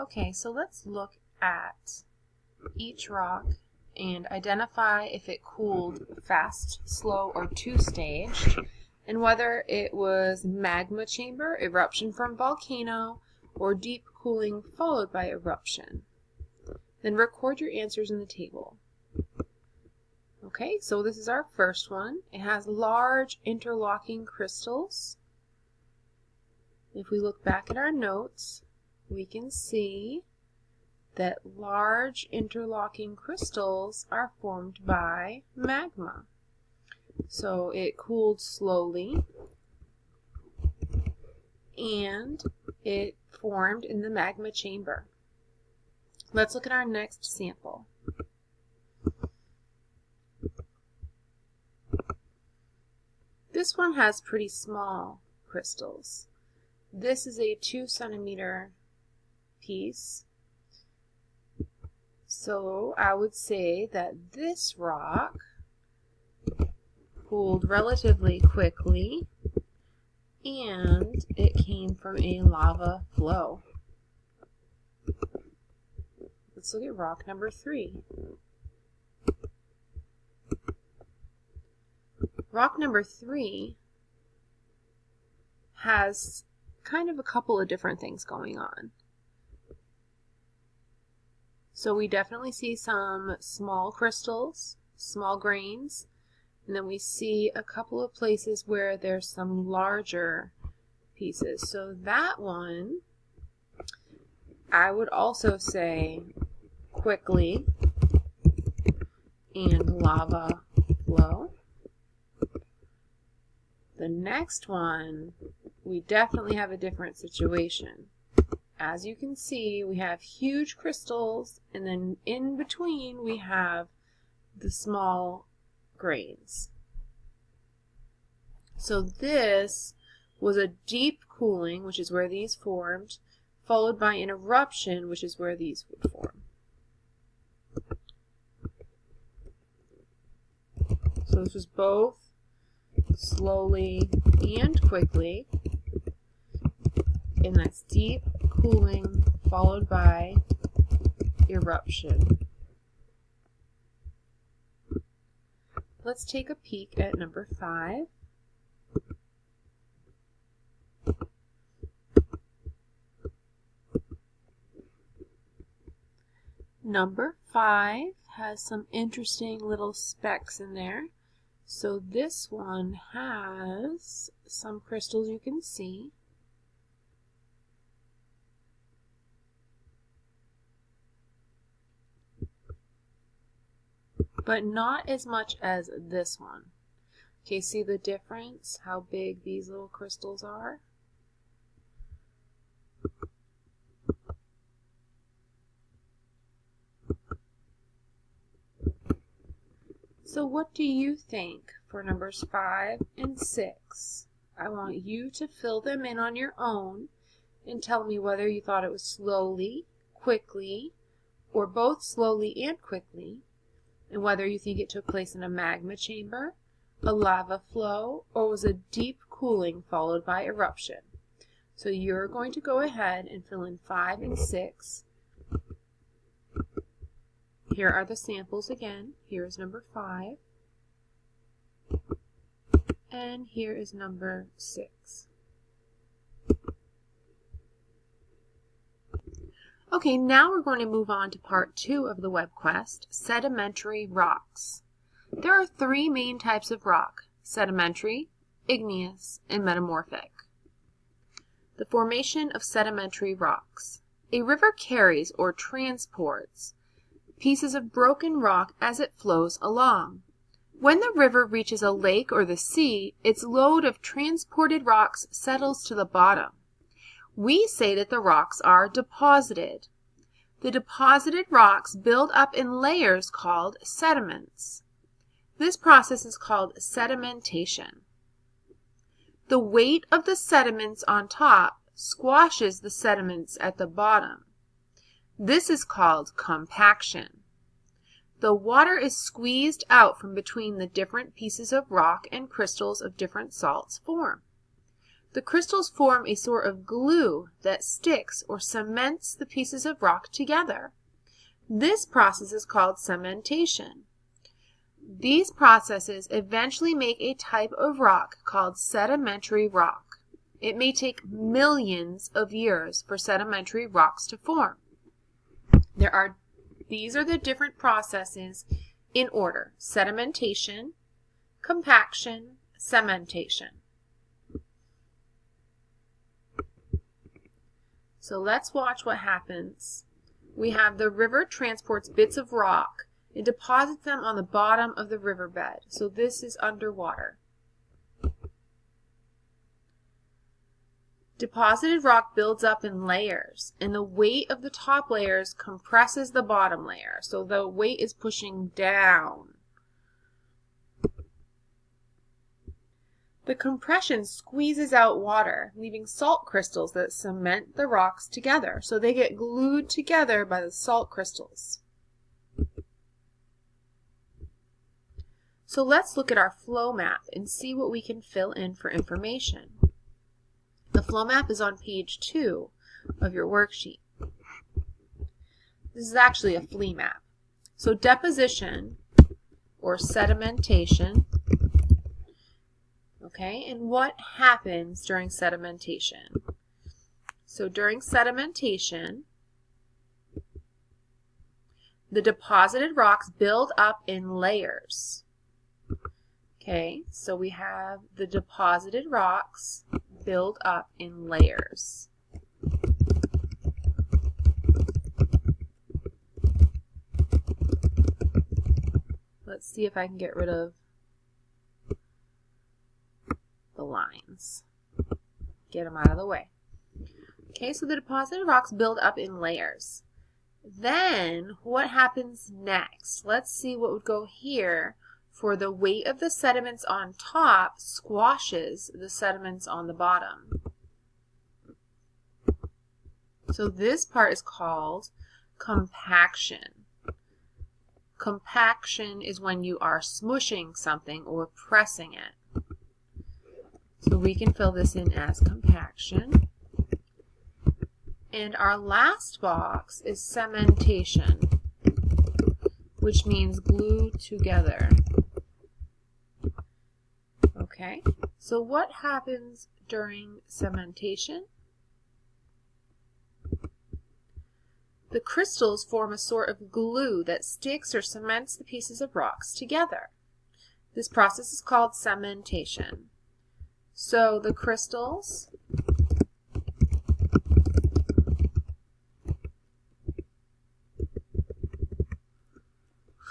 Okay, so let's look at each rock and identify if it cooled fast, slow, or two-staged, and whether it was magma chamber, eruption from volcano, or deep cooling followed by eruption. Then record your answers in the table. Okay, so this is our first one. It has large interlocking crystals. If we look back at our notes, we can see that large interlocking crystals are formed by magma. So it cooled slowly and it formed in the magma chamber. Let's look at our next sample. This one has pretty small crystals. This is a 2-centimeter piece. So I would say that this rock cooled relatively quickly and it came from a lava flow. Let's look at rock number 3. Rock number 3 has kind of a couple of different things going on. So we definitely see some small crystals, small grains, and then we see a couple of places where there's some larger pieces. So that one, I would also say quickly and lava flow. The next one, we definitely have a different situation. As you can see, we have huge crystals, and then in between we have the small grains. So this was a deep cooling, which is where these formed, followed by an eruption, which is where these would form. So this was both slowly and quickly, and that's deep cooling followed by eruption. Let's take a peek at number 5. Number 5 has some interesting little specks in there. So this one has some crystals you can see. But not as much as this one. Okay, see the difference? How big these little crystals are? So what do you think for numbers 5 and 6? I want you to fill them in on your own and tell me whether you thought it was slowly, quickly, or both slowly and quickly, and whether you think it took place in a magma chamber, a lava flow, or was a deep cooling followed by eruption. So you're going to go ahead and fill in 5 and 6. Here are the samples again. Here is number 5. And here is number 6. Okay, now we're going to move on to part 2 of the Webquest, sedimentary rocks. There are 3 main types of rock: sedimentary, igneous, and metamorphic. The formation of sedimentary rocks. A river carries or transports pieces of broken rock as it flows along. When the river reaches a lake or the sea, its load of transported rocks settles to the bottom. We say that the rocks are deposited. The deposited rocks build up in layers called sediments. This process is called sedimentation. The weight of the sediments on top squashes the sediments at the bottom. This is called compaction. The water is squeezed out from between the different pieces of rock and crystals of different salts form. The crystals form a sort of glue that sticks or cements the pieces of rock together. This process is called cementation. These processes eventually make a type of rock called sedimentary rock. It may take millions of years for sedimentary rocks to form. These are the different processes in order: sedimentation, compaction, cementation. So let's watch what happens. We have the river transports bits of rock and deposits them on the bottom of the riverbed. So this is underwater. Deposited rock builds up in layers, and the weight of the top layers compresses the bottom layer. So the weight is pushing down. The compression squeezes out water, leaving salt crystals that cement the rocks together. So they get glued together by the salt crystals. So let's look at our flow map and see what we can fill in for information. The flow map is on page 2 of your worksheet. This is actually a flea map. So deposition or sedimentation. Okay, and what happens during sedimentation? So during sedimentation, the deposited rocks build up in layers. Okay, so we have the deposited rocks build up in layers. Let's see if I can get rid of the lines. Get them out of the way. Okay, so the deposited rocks build up in layers. Then what happens next? Let's see what would go here. For the weight of the sediments on top squashes the sediments on the bottom. So this part is called compaction. Compaction is when you are smushing something or pressing it. So we can fill this in as compaction. And our last box is cementation, which means glue together. Okay, so what happens during cementation? The crystals form a sort of glue that sticks or cements the pieces of rocks together. This process is called cementation. So the crystals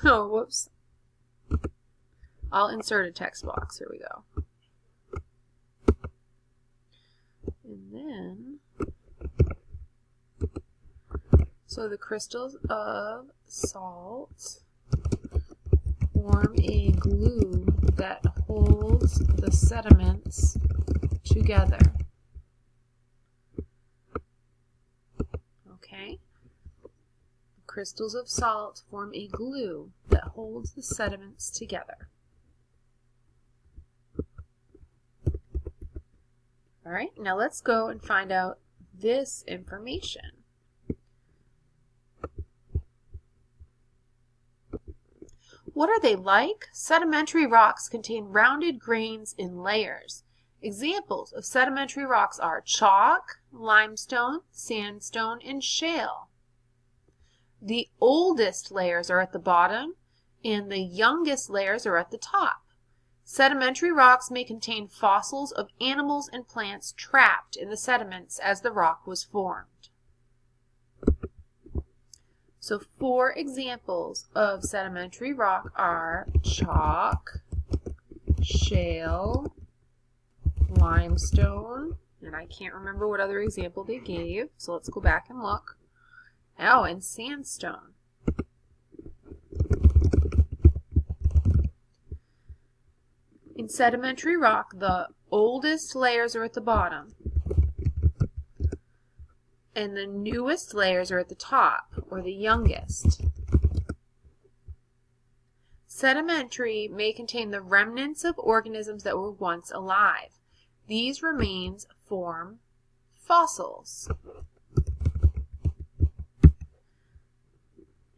oh, whoops. I'll insert a text box. Here we go. And then, so the crystals of salt form a glue that holds the sediments together. Okay? Crystals of salt form a glue that holds the sediments together. All right, now let's go and find out this information. What are they like? Sedimentary rocks contain rounded grains in layers. Examples of sedimentary rocks are chalk, limestone, sandstone, and shale. The oldest layers are at the bottom, and the youngest layers are at the top. Sedimentary rocks may contain fossils of animals and plants trapped in the sediments as the rock was formed. So 4 examples of sedimentary rock are chalk, shale, limestone, and I can't remember what other example they gave, so let's go back and look. Oh, and sandstone. In sedimentary rock, the oldest layers are at the bottom, and the newest layers are at the top, or the youngest. Sedimentary may contain the remnants of organisms that were once alive. These remains form fossils.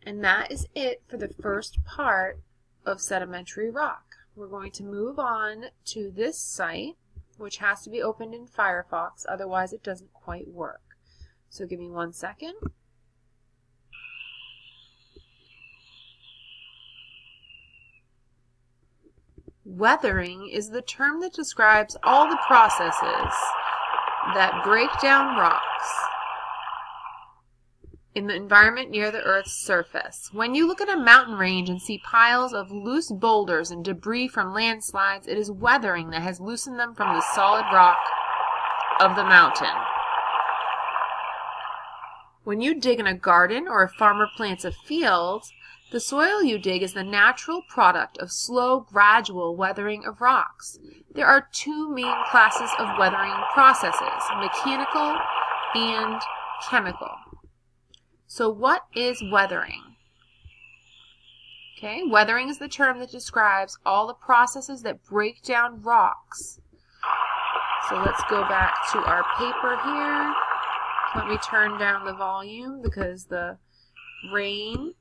And that is it for the first part of sedimentary rock. We're going to move on to this site, which has to be opened in Firefox, otherwise it doesn't quite work. So give me 1 second. Weathering is the term that describes all the processes that break down rocks in the environment near the Earth's surface. When you look at a mountain range and see piles of loose boulders and debris from landslides, it is weathering that has loosened them from the solid rock of the mountain. When you dig in a garden or a farmer plants a field, the soil you dig is the natural product of slow, gradual weathering of rocks. There are two main classes of weathering processes, mechanical and chemical. So what is weathering? Okay, weathering is the term that describes all the processes that break down rocks. So let's go back to our paper here. Let me turn down the volume because the rain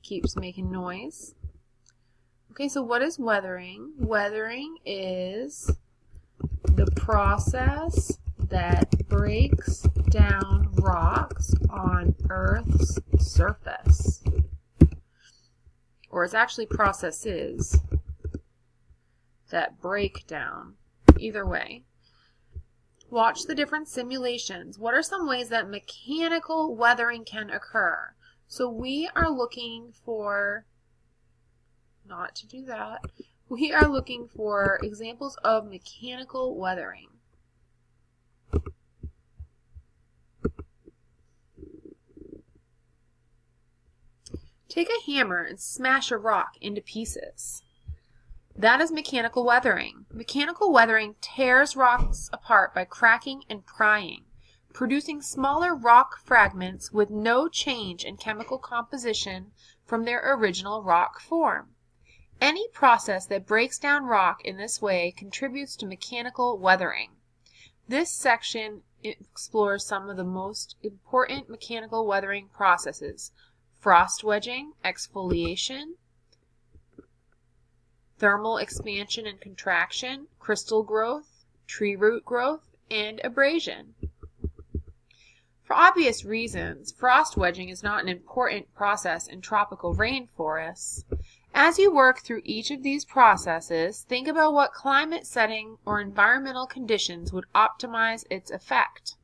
keeps making noise. Okay, so what is weathering? Weathering is the process that breaks down rocks on Earth's surface. Or it's actually processes that break down. Either way. Watch the different simulations. What are some ways that mechanical weathering can occur? So we are looking for, not to do that, we are looking for examples of mechanical weathering. Take a hammer and smash a rock into pieces. That is mechanical weathering. Mechanical weathering tears rocks apart by cracking and prying, producing smaller rock fragments with no change in chemical composition from their original rock form. Any process that breaks down rock in this way contributes to mechanical weathering. This section explores some of the most important mechanical weathering processes: frost wedging, exfoliation, thermal expansion and contraction, crystal growth, tree root growth, and abrasion. For obvious reasons, frost wedging is not an important process in tropical rainforests. As you work through each of these processes, think about what climate setting or environmental conditions would optimize its effect.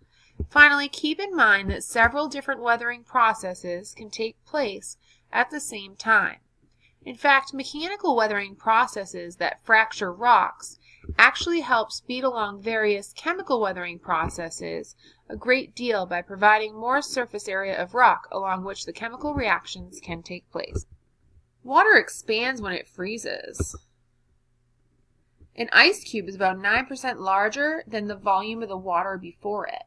Finally, keep in mind that several different weathering processes can take place at the same time. In fact, mechanical weathering processes that fracture rocks actually help speed along various chemical weathering processes a great deal by providing more surface area of rock along which the chemical reactions can take place. Water expands when it freezes. An ice cube is about 9% larger than the volume of the water before it.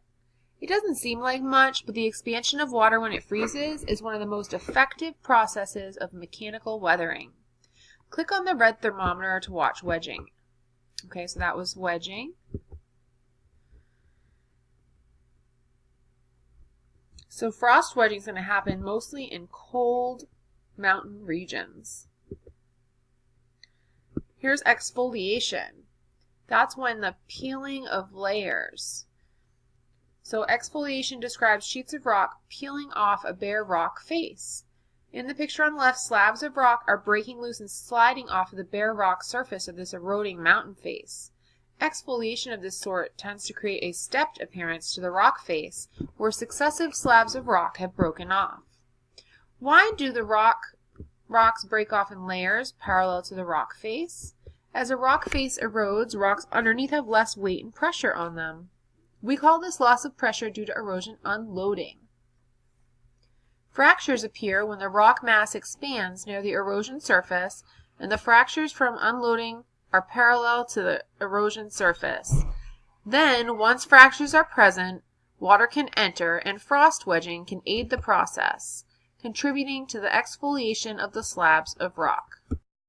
It doesn't seem like much, but the expansion of water when it freezes is one of the most effective processes of mechanical weathering. Click on the red thermometer to watch wedging. Okay, so that was wedging. So frost wedging is going to happen mostly in cold mountain regions. Here's exfoliation. That's when the peeling of layers. So exfoliation describes sheets of rock peeling off a bare rock face. In the picture on the left, slabs of rock are breaking loose and sliding off of the bare rock surface of this eroding mountain face. Exfoliation of this sort tends to create a stepped appearance to the rock face where successive slabs of rock have broken off. Why do the rocks break off in layers parallel to the rock face? As a rock face erodes, rocks underneath have less weight and pressure on them. We call this loss of pressure due to erosion unloading. Fractures appear when the rock mass expands near the erosion surface, and the fractures from unloading are parallel to the erosion surface. Then, once fractures are present, water can enter, and frost wedging can aid the process, contributing to the exfoliation of the slabs of rock.